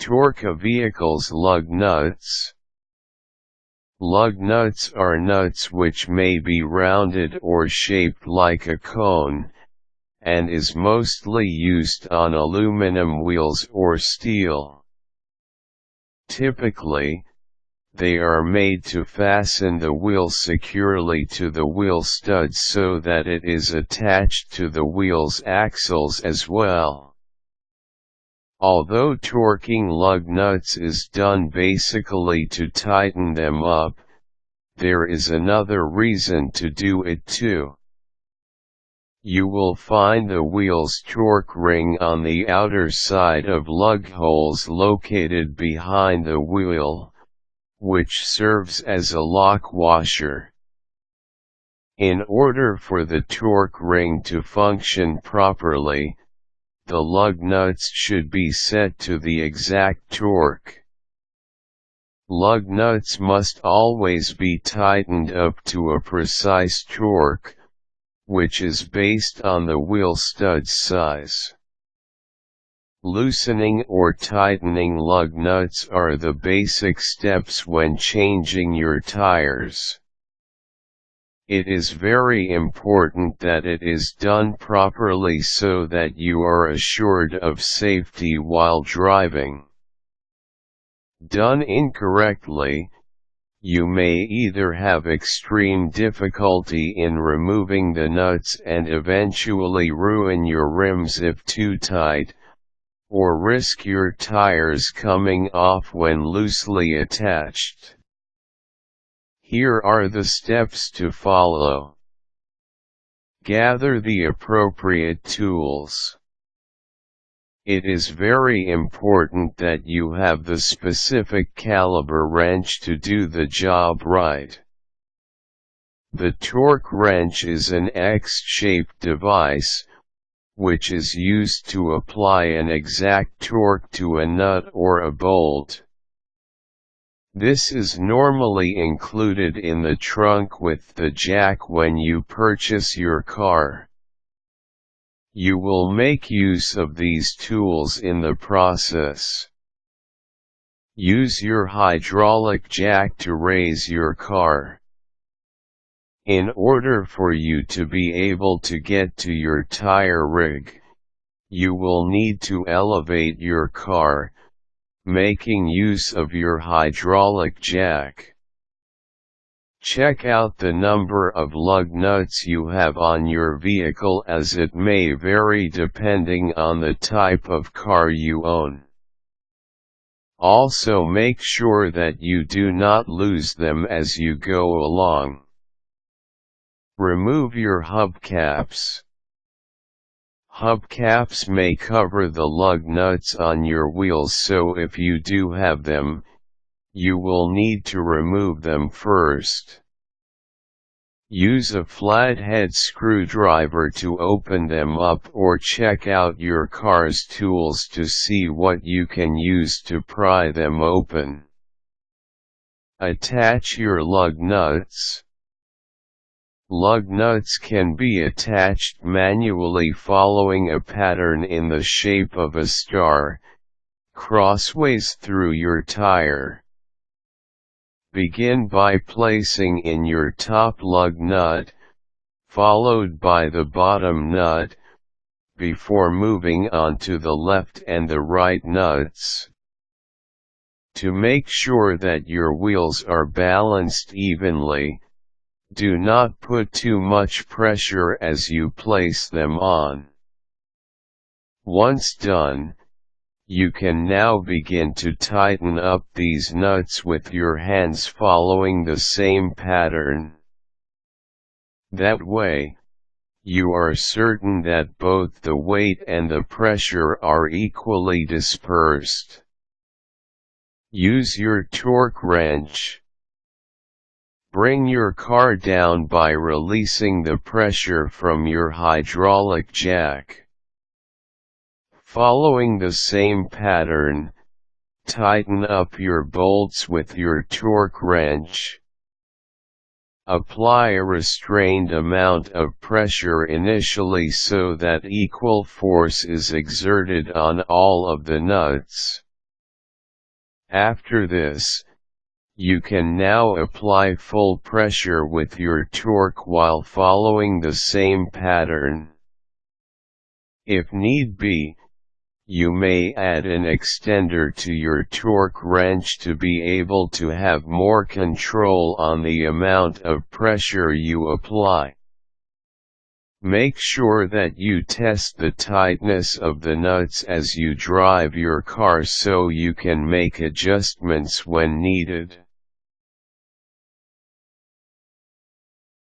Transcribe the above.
Torque a vehicle's lug nuts. Lug nuts are nuts which may be rounded or shaped like a cone, and is mostly used on aluminum wheels or steel. Typically, they are made to fasten the wheel securely to the wheel studs so that it is attached to the wheel's axles as well. Although torquing lug nuts is done basically to tighten them up, there is another reason to do it too. You will find the wheel's torque ring on the outer side of lug holes located behind the wheel, which serves as a lock washer. In order for the torque ring to function properly, the lug nuts should be set to the exact torque. Lug nuts must always be tightened up to a precise torque, which is based on the wheel stud's size. Loosening or tightening lug nuts are the basic steps when changing your tires. It is very important that it is done properly so that you are assured of safety while driving. Done incorrectly, you may either have extreme difficulty in removing the nuts and eventually ruin your rims if too tight, or risk your tires coming off when loosely attached. Here are the steps to follow. Gather the appropriate tools. It is very important that you have the specific caliber wrench to do the job right. The torque wrench is an X-shaped device, which is used to apply an exact torque to a nut or a bolt. This is normally included in the trunk with the jack when you purchase your car. You will make use of these tools in the process. Use your hydraulic jack to raise your car. In order for you to be able to get to your tire rig, you will need to elevate your car, making use of your hydraulic jack. Check out the number of lug nuts you have on your vehicle as it may vary depending on the type of car you own. Also make sure that you do not lose them as you go along. Remove your hubcaps. Hubcaps may cover the lug nuts on your wheels, so if you do have them, you will need to remove them first. Use a flathead screwdriver to open them up or check out your car's tools to see what you can use to pry them open. Attach your lug nuts. Lug nuts can be attached manually following a pattern in the shape of a star, crossways through your tire. Begin by placing in your top lug nut, followed by the bottom nut, before moving on to the left and the right nuts. To make sure that your wheels are balanced evenly, do not put too much pressure as you place them on. Once done, you can now begin to tighten up these nuts with your hands following the same pattern. That way, you are certain that both the weight and the pressure are equally dispersed. Use your torque wrench. Bring your car down by releasing the pressure from your hydraulic jack. Following the same pattern, tighten up your bolts with your torque wrench. Apply a restrained amount of pressure initially so that equal force is exerted on all of the nuts. After this, you can now apply full pressure with your torque while following the same pattern. If need be, you may add an extender to your torque wrench to be able to have more control on the amount of pressure you apply. Make sure that you test the tightness of the nuts as you drive your car so you can make adjustments when needed.